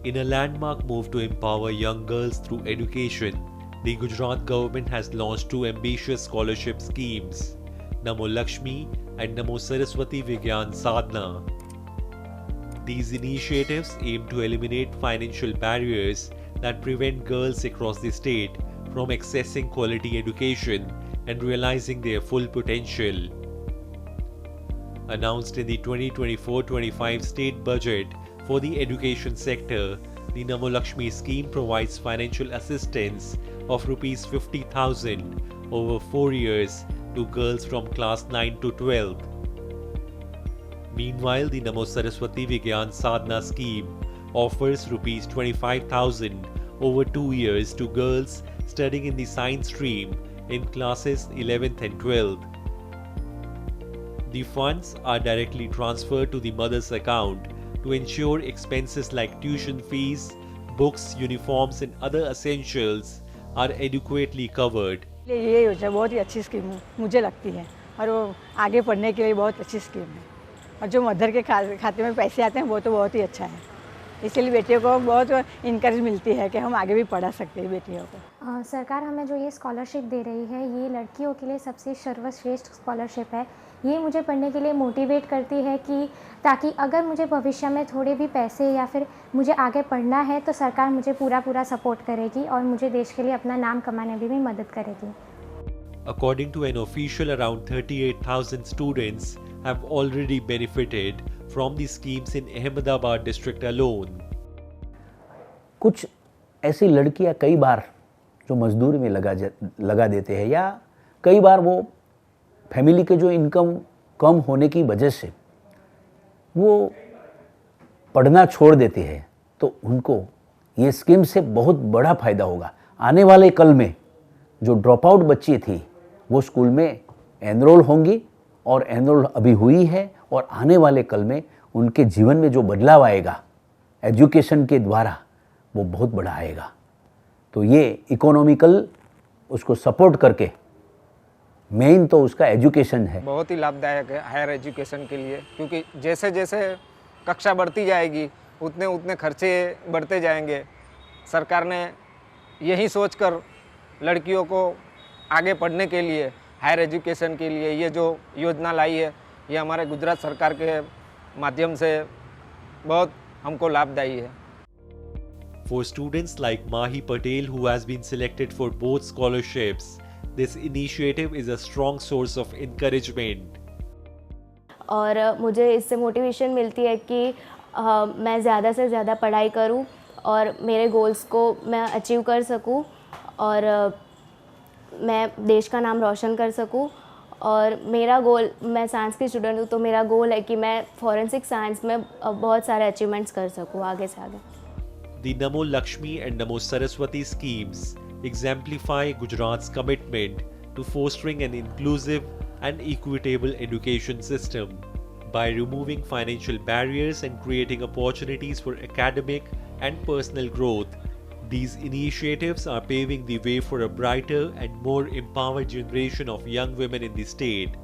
In a landmark move to empower young girls through education, the Gujarat government has launched two ambitious scholarship schemes, Namo Lakshmi and Namo Saraswati Vigyan Sadhana. These initiatives aim to eliminate financial barriers that prevent girls across the state from accessing quality education and realizing their full potential. Announced in the 2024-25 state budget for the education sector, the Namo Lakshmi scheme provides financial assistance of Rs 50,000 over 4 years to girls from class 9 to 12. Meanwhile, the Namo Saraswati Vigyan Sadhana scheme offers Rs 25,000 over 2 years to girls studying in the science stream in classes 11th and 12th. The funds are directly transferred to the mother's account to ensure expenses like tuition fees, books, uniforms and other essentials are adequately covered. ये योजना बहुत ही अच्छी scheme मुझे लगती है और वो आगे पढ़ने के लिए बहुत अच्छी स्कीम है और जो मदर के खाते में पैसे आते हैं वो तो बहुत ही अच्छा है। इसलिए बेटियों को बहुत इनकरेज मिलती है कि हम आगे भी पढ़ा सकते हैं बेटियों को। सरकार हमें जो ये स्कॉलरशिप दे रही है ये लड़कियों के लिए सबसे सर्वश्रेष्ठ स्कॉलरशिप है। ये मुझे पढ़ने के लिए मोटिवेट करती है कि ताकि अगर मुझे भविष्य में थोड़े भी पैसे या फिर मुझे आगे पढ़ना है तो सरकार मुझे पूरा सपोर्ट करेगी और मुझे देश के लिए अपना नाम कमाने में भी मदद करेगी। According to an official, around 38,000 students have already benefited from the schemes in Ahmedabad district alone. कुछ ऐसी लड़कियां कई बार जो मजदूरी में लगा देते हैं या कई बार वो फैमिली के जो इनकम कम होने की वजह से वो पढ़ना छोड़ देते हैं, तो उनको ये स्कीम से बहुत बड़ा फ़ायदा होगा। आने वाले कल में जो ड्रॉप आउट बच्ची थी वो स्कूल में एनरोल होंगी और एनरोल अभी हुई है और आने वाले कल में उनके जीवन में जो बदलाव आएगा एजुकेशन के द्वारा वो बहुत बड़ा आएगा। तो ये इकोनॉमिकल उसको सपोर्ट करके मेन तो उसका एजुकेशन है। बहुत ही लाभदायक है हायर एजुकेशन के लिए, क्योंकि जैसे जैसे कक्षा बढ़ती जाएगी उतने उतने खर्चे बढ़ते जाएंगे। सरकार ने यही सोचकर लड़कियों को आगे पढ़ने के लिए हायर एजुकेशन के लिए ये जो योजना लाई है ये हमारे गुजरात सरकार के माध्यम से बहुत हमको लाभदायी है। For students like Mahi Patel, who has been selected for both scholarships, this initiative is a strong source of encouragement. और मुझे इससे मोटिवेशन मिलती है कि मैं ज़्यादा से ज़्यादा पढ़ाई करूं और मेरे गोल्स को मैं अचीव कर सकूं और मैं देश का नाम रोशन कर सकूं। और मेरा गोल, मैं साइंस की स्टूडेंट हूँ तो मेरा गोल है कि मैं फॉरेंसिक साइंस में बहुत सारे अचीवमेंट्स कर सकूँ आगे से आगे। The Namo Lakshmi and Namo Saraswati schemes exemplify Gujarat's commitment to fostering an inclusive and equitable education system. By removing financial barriers and creating opportunities for academic and personal growth, these initiatives are paving the way for a brighter and more empowered generation of young women in the state.